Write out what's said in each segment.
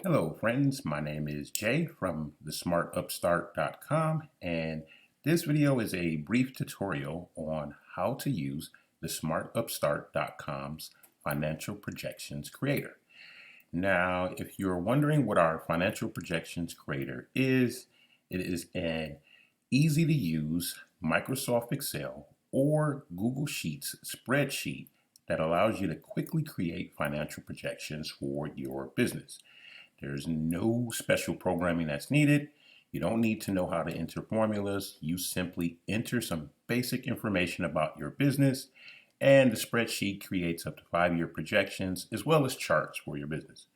Hello friends, my name is Jay from thesmartupstart.com, and this video is a brief tutorial on how to use the smartupstart.com's financial projections creator. Now, if you're wondering what our financial projections creator is, it is an easy to use Microsoft Excel or Google Sheets spreadsheet that allows you to quickly create financial projections for your business. There's no special programming that's needed. You don't need to know how to enter formulas. You simply enter some basic information about your business, and the spreadsheet creates up to 5-year projections as well as charts for your business.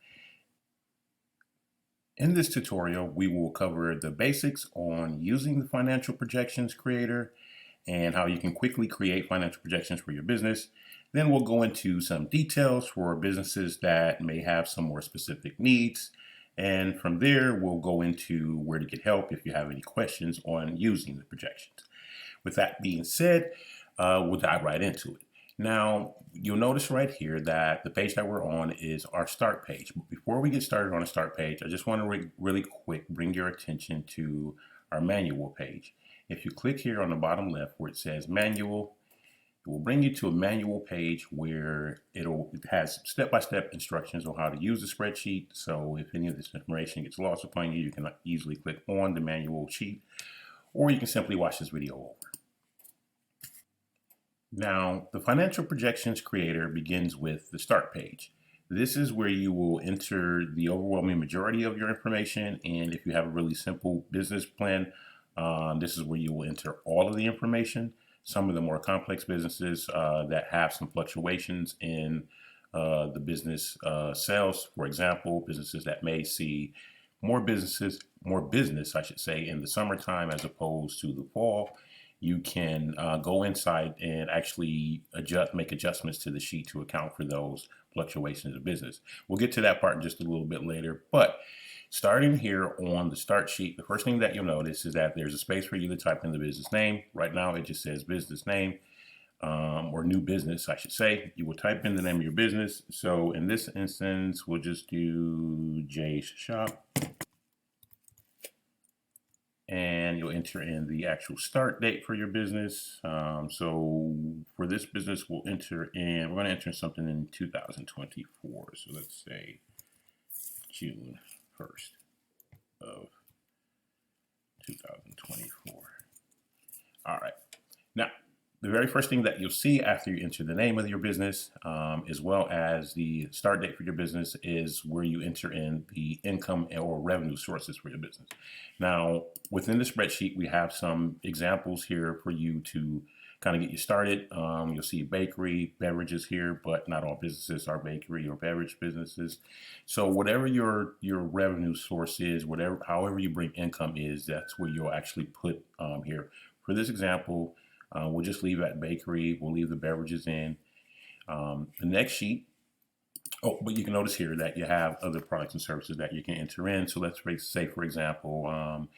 In this tutorial, we will cover the basics on using the financial projections creator and how you can quickly create financial projections for your business. Then we'll go into some details for businesses that may have some more specific needs. And from there, we'll go into where to get help if you have any questions on using the projections. With that being said, we'll dive right into it. Now, you'll notice right here that the page that we're on is our start page. But before we get started on the start page, I just want to really quick bring your attention to our manual page. If you click here on the bottom left where it says manual, it will bring you to a manual page where it has step-by-step instructions on how to use the spreadsheet. So if any of this information gets lost upon you, you can easily click on the manual sheet, or you can simply watch this video over. Now, the financial projections creator begins with the start page. This is where you will enter the overwhelming majority of your information, and if you have a really simple business plan, this is where you will enter all of the information. Some of the more complex businesses that have some fluctuations in the business sales, for example, businesses that may see more business, I should say, in the summertime as opposed to the fall, you can go inside and actually make adjustments to the sheet to account for those fluctuations of business. We'll get to that part just a little bit later, but starting here on the start sheet, the first thing that you'll notice is that there's a space for you to type in the business name. Right now it just says business name, or new business, I should say. You will type in the name of your business. So in this instance, we'll just do Jay's Shop. And you'll enter in the actual start date for your business. So for this business, we're going to enter something in 2024. So let's say June 1st of 2024. All right. Now, the very first thing that you'll see after you enter the name of your business, as well as the start date for your business, is where you enter in the income or revenue sources for your business. Now, within the spreadsheet, we have some examples here for you to kind of get you started. You'll see bakery, beverages here, but not all businesses are bakery or beverage businesses. So whatever your revenue source is, however you bring income is, that's where you'll actually put here. For this example, we'll just leave at bakery. We'll leave the beverages in. The next sheet, but you can notice here that you have other products and services that you can enter in. So let's say, for example,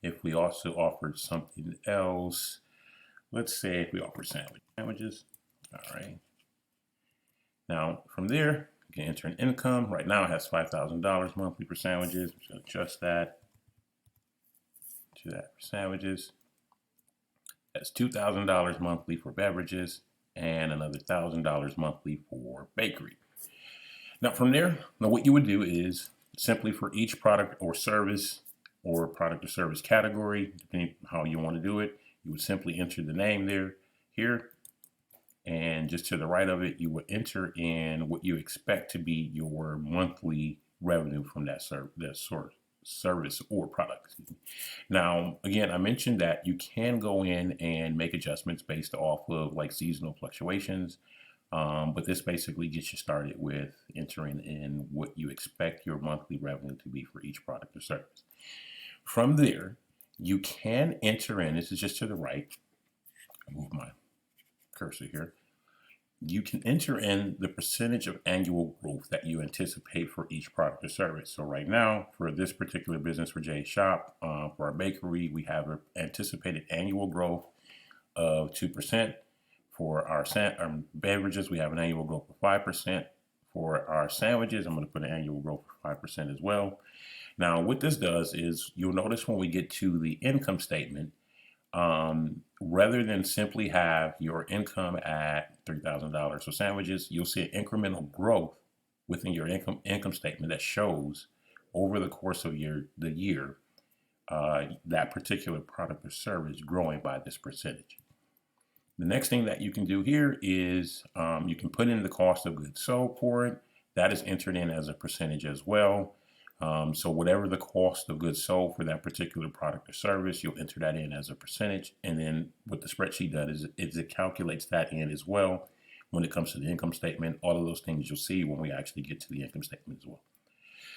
if we also offered something else, let's say if we offer sandwiches. All right. Now from there, you can enter an income. Right now it has $5,000 monthly for sandwiches. I'm going to adjust that to that for sandwiches. That's $2,000 monthly for beverages and another $1,000 monthly for bakery. Now from there, what you would do is simply for each product or service category, depending on how you want to do it, you would simply enter the name here, and just to the right of it, you would enter in what you expect to be your monthly revenue from that service or product. Now, again, I mentioned that you can go in and make adjustments based off of like seasonal fluctuations, but this basically gets you started with entering in what you expect your monthly revenue to be for each product or service. From there, you can enter in, this is just to the right, I'll move my cursor here. You can enter in the percentage of annual growth that you anticipate for each product or service. So right now, for this particular business, for Jay's Shop, for our bakery, we have an anticipated annual growth of 2%. For our beverages, we have an annual growth of 5%. For our sandwiches, I'm going to put an annual growth of 5% as well. Now, what this does is you'll notice when we get to the income statement, rather than simply have your income at $3,000 for sandwiches, you'll see an incremental growth within your income statement that shows over the course of the year that particular product or service growing by this percentage. The next thing that you can do here is you can put in the cost of goods sold for it. That is entered in as a percentage as well. So whatever the cost of goods sold for that particular product or service, you'll enter that in as a percentage. And then what the spreadsheet does is it calculates that in as well when it comes to the income statement. All of those things you'll see when we actually get to the income statement as well.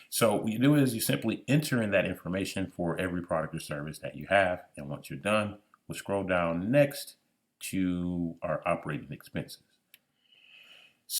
So what you do is you simply enter in that information for every product or service that you have. And once you're done, we'll scroll down next to our operating expenses.